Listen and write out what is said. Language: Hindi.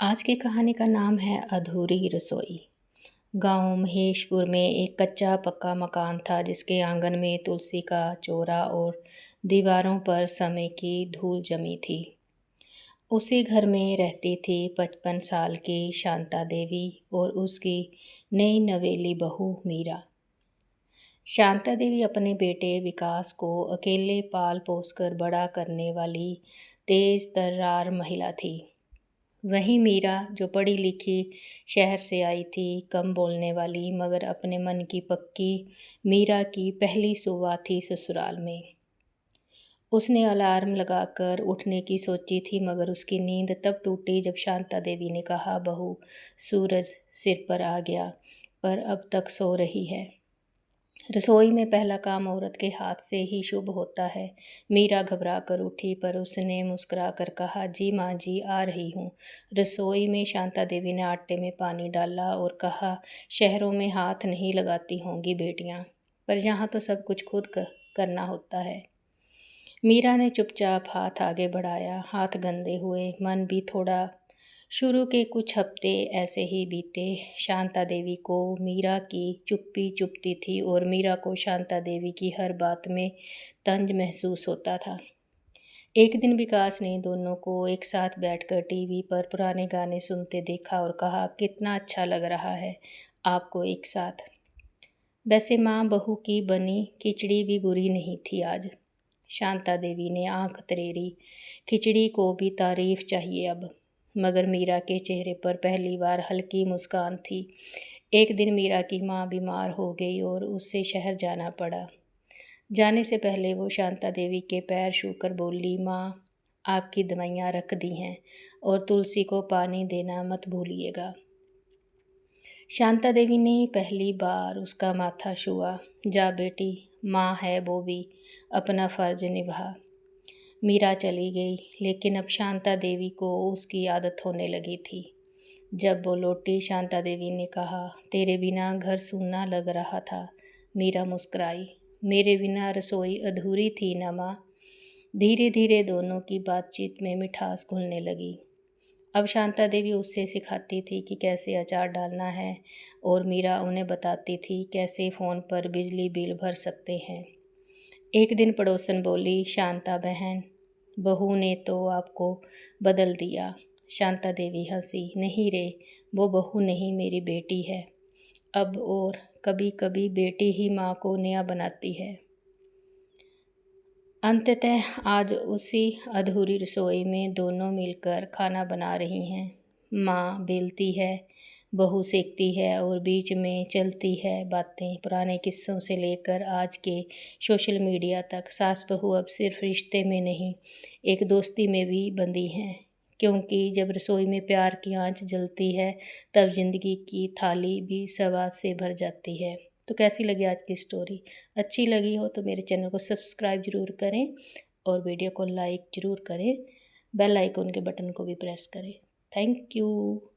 आज की कहानी का नाम है अधूरी रसोई। गांव महेशपुर में एक कच्चा पक्का मकान था जिसके आंगन में तुलसी का चौरा और दीवारों पर समय की धूल जमी थी। उसी घर में रहती थी 55 साल की शांता देवी और उसकी नई नवेली बहू मीरा। शांता देवी अपने बेटे विकास को अकेले पाल पोस कर बड़ा करने वाली तेज तर्रार महिला थी। वहीं मीरा जो पढ़ी लिखी शहर से आई थी, कम बोलने वाली मगर अपने मन की पक्की, मीरा की पहली सुबह थी ससुराल में। उसने अलार्म लगाकर उठने की सोची थी मगर उसकी नींद तब टूटी जब शांता देवी ने कहा, बहू सूरज सिर पर आ गया पर अब तक सो रही है। रसोई में पहला काम औरत के हाथ से ही शुभ होता है। मीरा घबरा कर उठी पर उसने मुस्कुरा कर कहा, जी माँ जी आ रही हूँ। रसोई में शांता देवी ने आटे में पानी डाला और कहा, शहरों में हाथ नहीं लगाती होंगी बेटियाँ, पर यहाँ तो सब कुछ खुद करना होता है। मीरा ने चुपचाप हाथ आगे बढ़ाया। हाथ गंदे हुए, मन भी थोड़ा। शुरू के कुछ हफ्ते ऐसे ही बीते। शांता देवी को मीरा की चुप्पी चुभती थी और मीरा को शांता देवी की हर बात में तंज महसूस होता था। एक दिन विकास ने दोनों को एक साथ बैठकर टीवी पर पुराने गाने सुनते देखा और कहा, कितना अच्छा लग रहा है आपको एक साथ। वैसे माँ बहू की बनी खिचड़ी भी बुरी नहीं थी आज। शांता देवी ने आंख तरेरी। खिचड़ी को भी तारीफ चाहिए अब। मगर मीरा के चेहरे पर पहली बार हल्की मुस्कान थी। एक दिन मीरा की माँ बीमार हो गई और उससे शहर जाना पड़ा। जाने से पहले वो शांता देवी के पैर छूकर बोली, माँ आपकी दवाइयाँ रख दी हैं और तुलसी को पानी देना मत भूलिएगा। शांता देवी ने पहली बार उसका माथा छुआ। जा बेटी, माँ है वो भी, अपना फर्ज निभा। मीरा चली गई लेकिन अब शांता देवी को उसकी आदत होने लगी थी। जब वो लौटी शांता देवी ने कहा, तेरे बिना घर सूना लग रहा था। मीरा मुस्कुराई, मेरे बिना रसोई अधूरी थी ना माँ। धीरे धीरे दोनों की बातचीत में मिठास घुलने लगी। अब शांता देवी उससे सिखाती थी कि कैसे अचार डालना है और मीरा उन्हें बताती थी कैसे फ़ोन पर बिजली बिल भर सकते हैं। एक दिन पड़ोसन बोली, शांता बहन, बहू ने तो आपको बदल दिया। शांता देवी हंसी, नहीं रे, वो बहू नहीं मेरी बेटी है अब, और कभी कभी बेटी ही माँ को नया बनाती है। अंततः आज उसी अधूरी रसोई में दोनों मिलकर खाना बना रही हैं। माँ बेलती है, बहू सेकती है और बीच में चलती है बातें, पुराने किस्सों से लेकर आज के सोशल मीडिया तक। सास बहू अब सिर्फ रिश्ते में नहीं, एक दोस्ती में भी बंधी हैं, क्योंकि जब रसोई में प्यार की आंच जलती है तब ज़िंदगी की थाली भी स्वाद से भर जाती है। तो कैसी लगी आज की स्टोरी? अच्छी लगी हो तो मेरे चैनल को सब्सक्राइब ज़रूर करें और वीडियो को लाइक ज़रूर करें। बेल आइकन के बटन को भी प्रेस करें। Thank you.